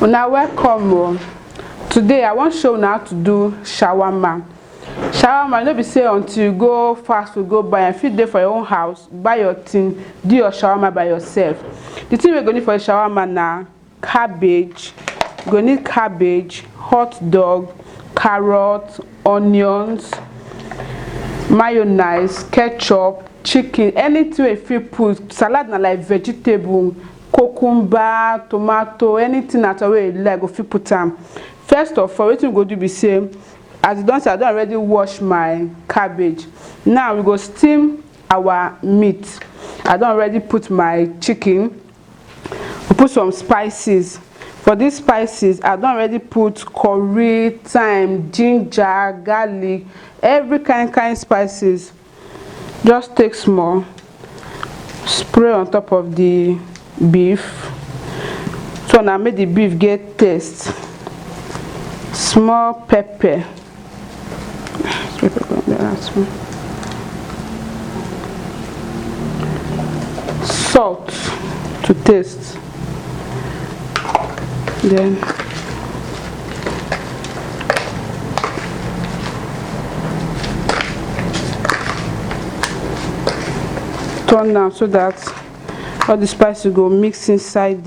Now welcome. Today I want to show you how to do shawarma. Shawarma, no be say until you go fast food go buy and feed there for your own house, buy your thing, do your shawarma by yourself. The thing we're going to need for the shawarma now, cabbage. You're going to need cabbage, hot dog, carrot, onions, mayonnaise, ketchup, chicken, anything if you put. Salad na like vegetable, cucumber, tomato, anything at all you like if you put them. First of all, what we go do be say, as you don't say, I don't already wash my cabbage. Now we go steam our meat. I don't already put my chicken. We put some spices. For these spices, I don't already put curry, thyme, ginger, garlic, every kind spices. Just take small, spray on top of the beef. So now make the beef get taste. Small pepper. Salt to taste. Then turn down so that all the spices go mix inside.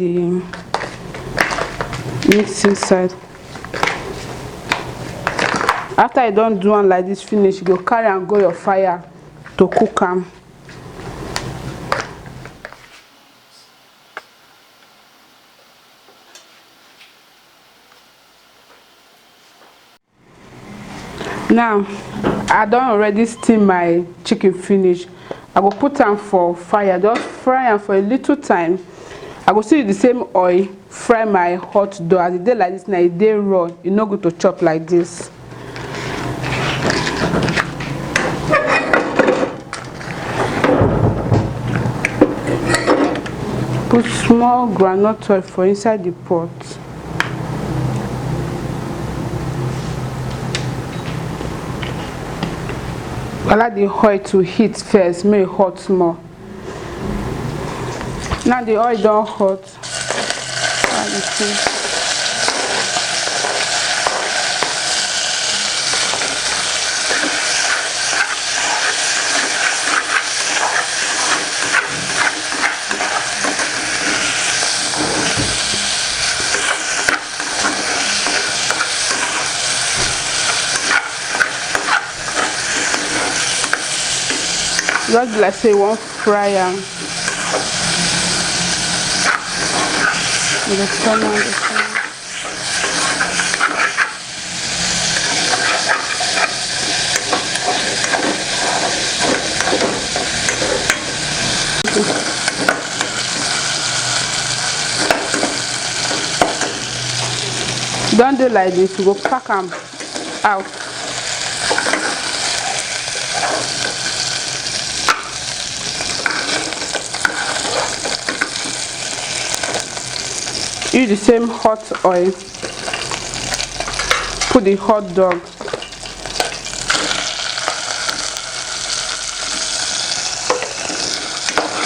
After you don't do one like this finish, you go carry and go your fire to cook them. Now I don't already steam my chicken finish. I go put them for fire, just fry them for a little time. I go still use the same oil fry my hot dog. As it dey like this now, it dey raw, e no good to chop like this. Put small groundnut oil for inside the pot. Allow the oil to heat first, make it hot small. Now the oil don't hot. Just like say one fryer. Don't do like this, you go pack them out. Use the same hot oil. Put the hot dog.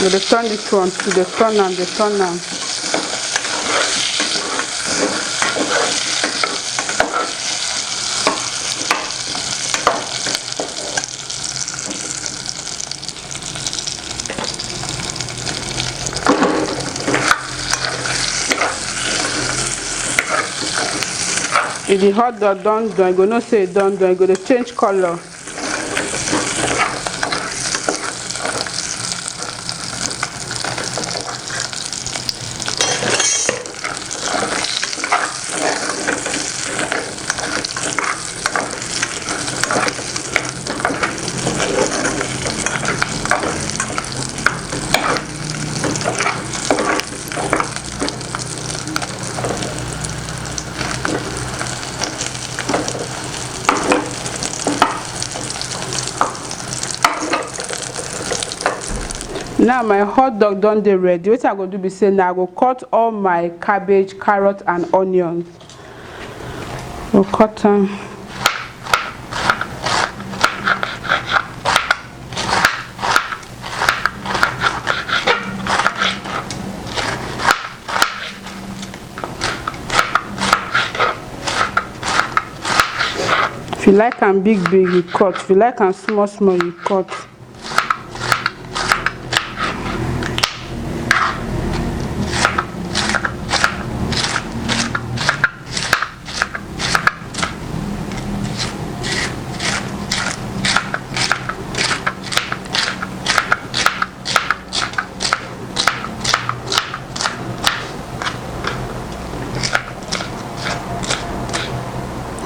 You turn this one to the turn and if the hot dog done, you go no say it done, you go to change color. Now my hot dog done dey ready. What I go do be say now I go cut all my cabbage, carrot and onions. We'll cut them. If you like am big you cut, if you like am small you cut.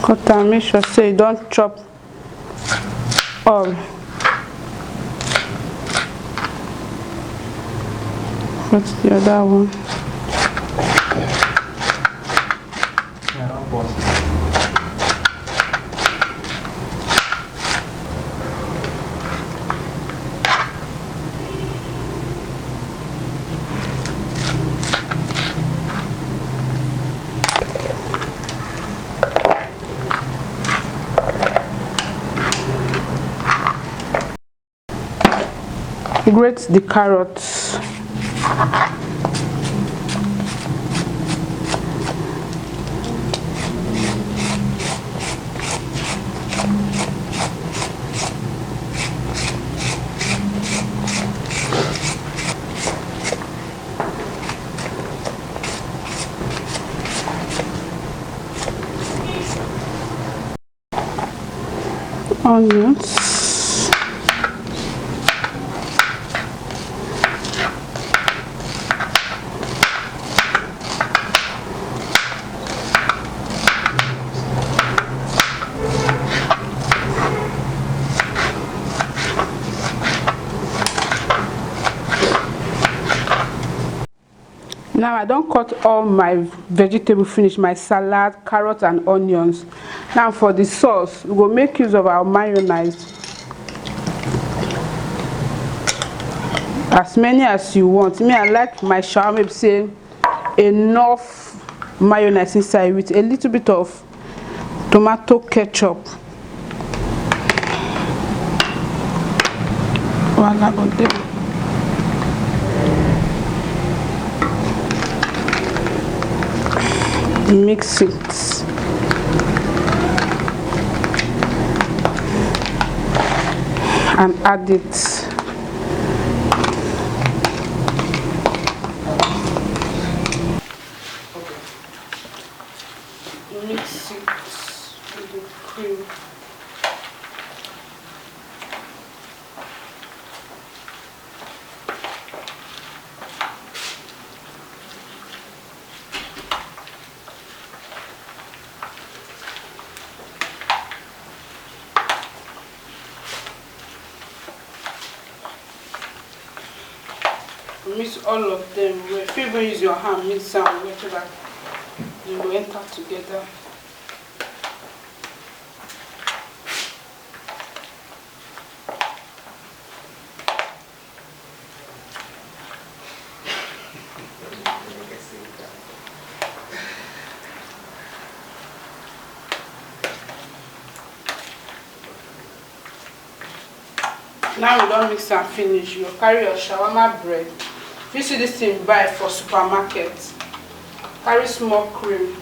Cut am, make sure say you don't chop all. What's the other one? Grate the carrots. Onions. Now I don't cut all my vegetable finish, my salad, carrot and onions. Now for the sauce, we will make use of our mayonnaise. As many as you want. Me, I like my shawarma, say enough mayonnaise inside with a little bit of tomato ketchup. Voila, go there. Mix it and add it. Mix it with the cream. Mix all of them. If you even use your hand, mix them whatever they will enter together. Now we don't mix and finish. You carry your shawarma bread. If you see this thing, buy for supermarket. Carry small cream.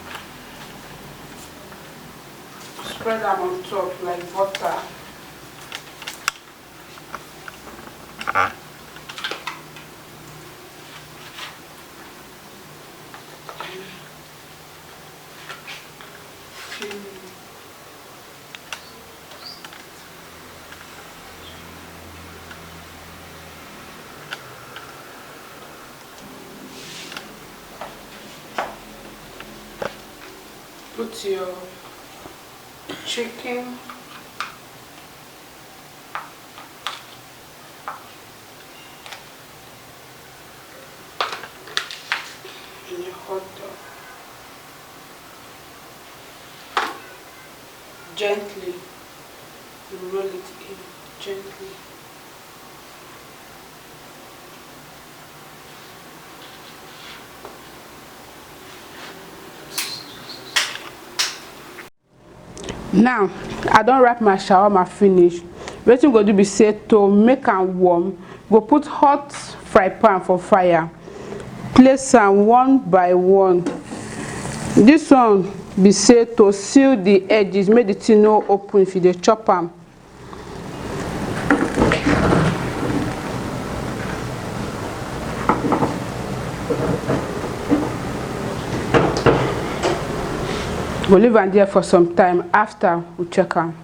Spread them on top like butter. Put your chicken in your hot dog. Gently roll it in, gently. Now I don't wrap my shawarma finish. What I'm going to do be say to make am warm, go put hot fry pan for fire, place am one by one. This one be say to seal the edges, make the thing no open if you dey chop am. We'll leave am there for some time. After we check am.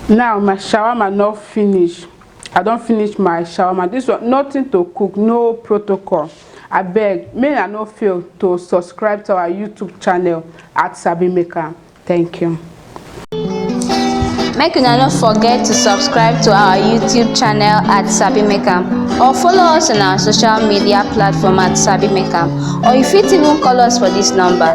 Now my shawarma not finished. I don't finish my shawarma. This one nothing to cook, no protocol. I beg, may I not fail to subscribe to our YouTube channel at SabiMakeAm. Thank you. Make una not forget to subscribe to our YouTube channel at SabiMakeAm, or follow us on our social media platform at SabiMakeAm, or you fit even call us for this number